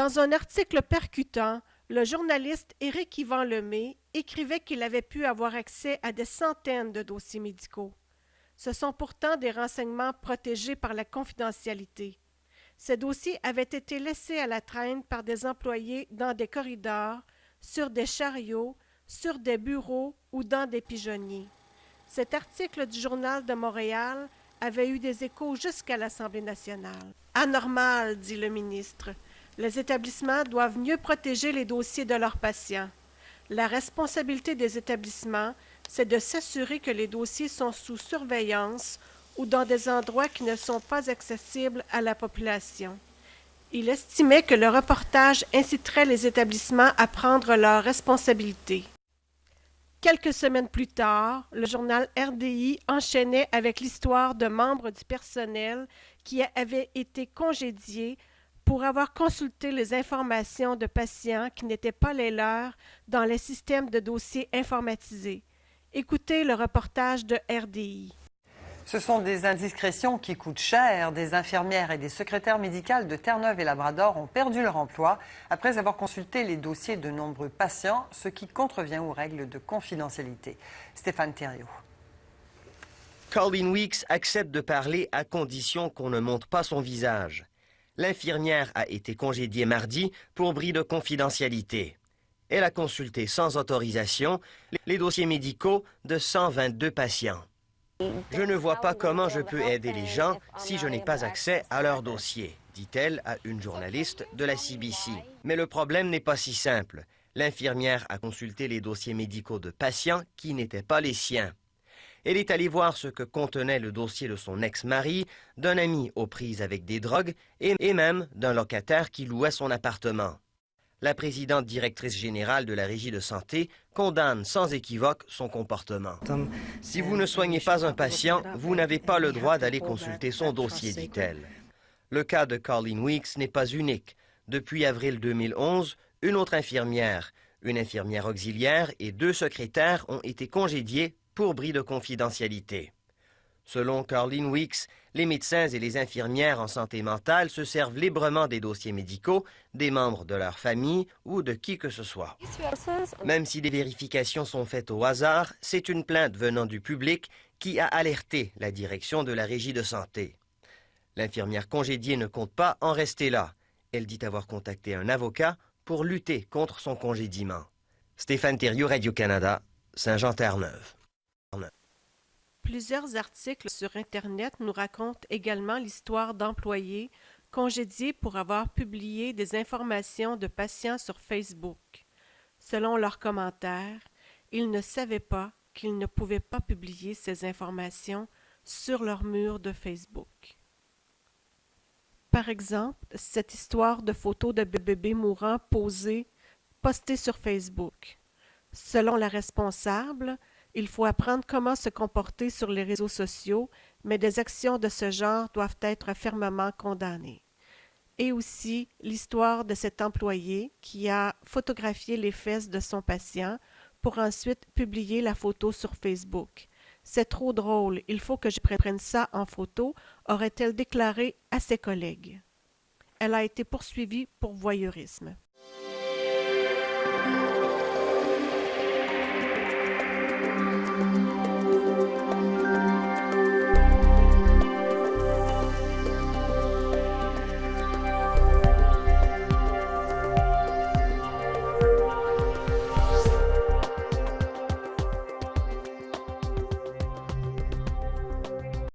Dans un article percutant, le journaliste Éric Yvan Lemay écrivait qu'il avait pu avoir accès à des centaines de dossiers médicaux. Ce sont pourtant des renseignements protégés par la confidentialité. Ces dossiers avaient été laissés à la traîne par des employés dans des corridors, sur des chariots, sur des bureaux ou dans des pigeonniers. Cet article du Journal de Montréal avait eu des échos jusqu'à l'Assemblée nationale. Anormal, dit le ministre. Les établissements doivent mieux protéger les dossiers de leurs patients. La responsabilité des établissements, c'est de s'assurer que les dossiers sont sous surveillance ou dans des endroits qui ne sont pas accessibles à la population. Il estimait que le reportage inciterait les établissements à prendre leurs responsabilités. Quelques semaines plus tard, le journal RDI enchaînait avec l'histoire de membres du personnel qui avaient été congédiés pour avoir consulté les informations de patients qui n'étaient pas les leurs dans les systèmes de dossiers informatisés. Écoutez le reportage de RDI. Ce sont des indiscrétions qui coûtent cher. Des infirmières et des secrétaires médicales de Terre-Neuve et Labrador ont perdu leur emploi après avoir consulté les dossiers de nombreux patients, ce qui contrevient aux règles de confidentialité. Stéphane Thériault. Colleen Weeks accepte de parler à condition qu'on ne montre pas son visage. L'infirmière a été congédiée mardi pour bris de confidentialité. Elle a consulté sans autorisation les dossiers médicaux de 122 patients. Je ne vois pas comment je peux aider les gens si je n'ai pas accès à leurs dossiers, dit-elle à une journaliste de la CBC. Mais le problème n'est pas si simple. L'infirmière a consulté les dossiers médicaux de patients qui n'étaient pas les siens. Elle est allée voir ce que contenait le dossier de son ex-mari, d'un ami aux prises avec des drogues et même d'un locataire qui louait son appartement. La présidente directrice générale de la Régie de santé condamne sans équivoque son comportement. Si vous ne soignez pas un patient, vous n'avez pas le droit d'aller consulter son dossier, dit-elle. Le cas de Colleen Weeks n'est pas unique. Depuis avril 2011, une autre infirmière, une infirmière auxiliaire et 2 secrétaires ont été congédiés pour bris de confidentialité. Selon Colleen Weeks, les médecins et les infirmières en santé mentale se servent librement des dossiers médicaux des membres de leur famille ou de qui que ce soit. Même si des vérifications sont faites au hasard, c'est une plainte venant du public qui a alerté la direction de la Régie de santé. L'infirmière congédiée ne compte pas en rester là. Elle dit avoir contacté un avocat pour lutter contre son congédiement. Stéphane Thériault, Radio-Canada, Saint-Jean-Terre-Neuve. Plusieurs articles sur Internet nous racontent également l'histoire d'employés congédiés pour avoir publié des informations de patients sur Facebook. Selon leurs commentaires, ils ne savaient pas qu'ils ne pouvaient pas publier ces informations sur leur mur de Facebook. Par exemple, cette histoire de photos de bébés mourants posées, postées sur Facebook. Selon la responsable, il faut apprendre comment se comporter sur les réseaux sociaux, mais des actions de ce genre doivent être fermement condamnées. Et aussi l'histoire de cet employé qui a photographié les fesses de son patient pour ensuite publier la photo sur Facebook. C'est trop drôle, il faut que je prenne ça en photo, aurait-elle déclaré à ses collègues. Elle a été poursuivie pour voyeurisme.